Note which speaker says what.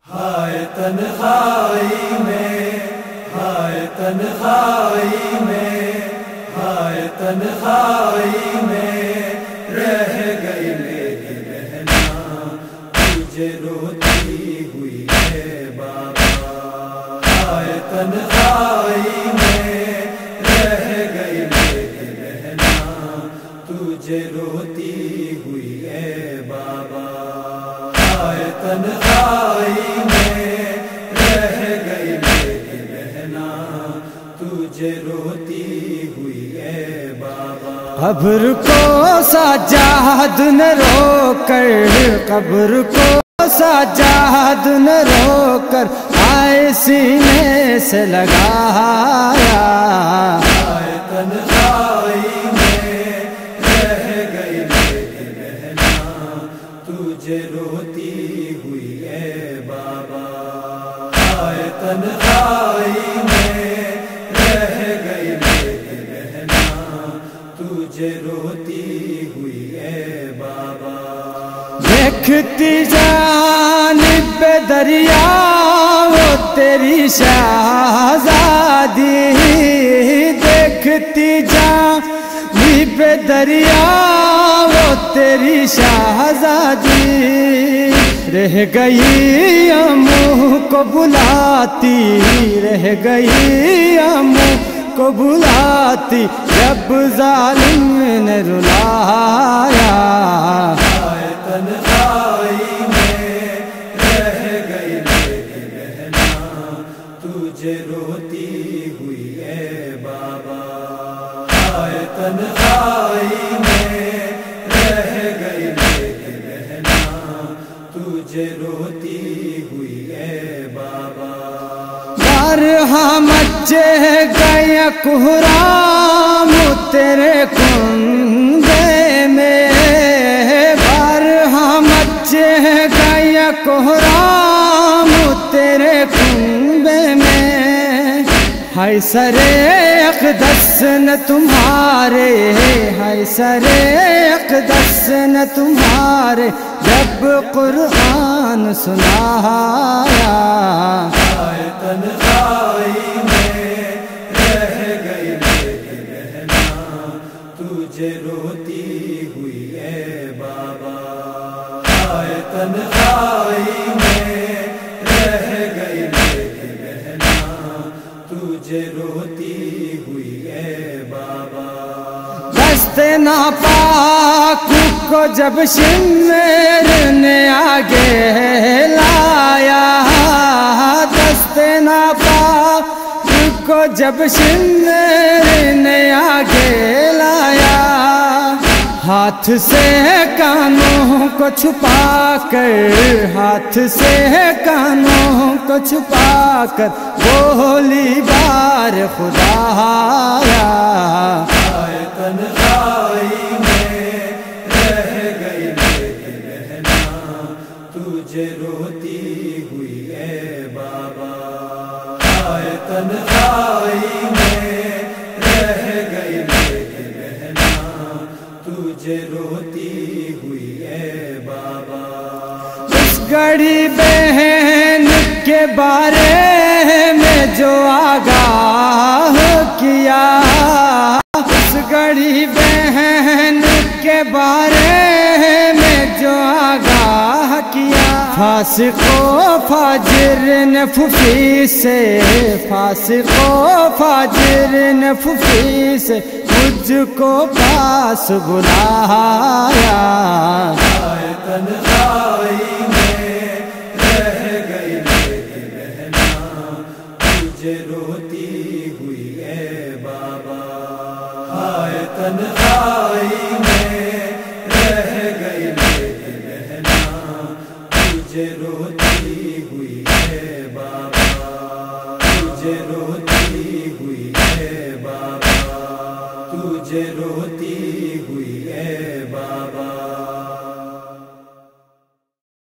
Speaker 1: ہائے تنہائی میں، ہائے تنہائی میں، ہائے تنہائی میں رہ گئی میری بہنا، تجھے روتی ہوئی ہے بابا۔ ہائے تنہائی میں رہ گئی میری بہنا، تجھے روتی ہوئی ہے بابا۔ ہائے تنہائی میں رہ گئی میری بہنا، تجھے روتی ہوئی ہے بابا۔
Speaker 2: قبر کو سجاد نے رو کر، قبر کو سجاد نے رو کر آئے سینے سے لگایا۔
Speaker 1: ہائے تنہائی میں رہ گئی میری بہنا، تجھے روتی ہوئی ہے بابا۔ ہائے تنہائی میں رہ گئی میری بہنا، تجھے روتی ہوئی ہے بابا۔
Speaker 2: دیکھتی جانب دریا وہ تیری شہزادی، دیکھتی جانب دریا وہ تیری شہزادی، رہ گئی امو کو بلاتی، رہ گئی امو کو بلاتی جب ظالم نے رلایا۔
Speaker 1: ہائے تنہائی میں رہ گئی میری بہنا، تجھے روتی ہوئی ہے بابا۔ ہائے تنہائی میں رہ گئی میری بہنا، تجھے روتی ہوئی ہے بابا۔
Speaker 2: بارہا مچے گیا کوہرام تیرے کنبے میں، بارہا مچے گیا کوہرام تیرے کنبے میں، ہائے سرے اقدس نہ تمہارے، ہائے سرے اقدس نہ تمہارے جب قرآن سنایا۔
Speaker 1: ہائے تنہائی میں رہ گئی میری بہنا، تجھے روتی ہوئی ہے بابا۔ ہائے تنہائی میں رہ گئی میری بہنا، تجھے روتی ہوئی ہے بابا۔
Speaker 2: دست ناپاک کو جب شمر نے آگے لایا، دست ناپاک کو جب شمر نے آگے لایا، ہاتھ سے کانوں کو چھپا کر، ہاتھ سے کانوں کو چھپا کر بولی بار خدایا۔
Speaker 1: ہائے تنہائی میں رہ گئی میری بہنا، تجھے روتی ہوئی ہے بابا۔ ہائے تنہائی میں رہ گئی میری بہنا، تجھے روتی ہوئی ہے بابا۔
Speaker 2: اس گڑی بہن کے بارے میں جو آگاہ کیا، اس گڑی بہن کے بارے میں جو آگاہ کیا، فاسق و فاجر نے پھوپھی سے، فاسق و فاجر نے پھوپھی سے مجھ کو پاس بلایا۔
Speaker 1: ہائے تنہائی میں رہ گئی میری بہنا، تجھے روتی ہوئی ہے بابا۔ ہائے تنہائی میں رہ گئی میری بہنا، تجھے روتی ہوئی ہے بابا، تجھے روتی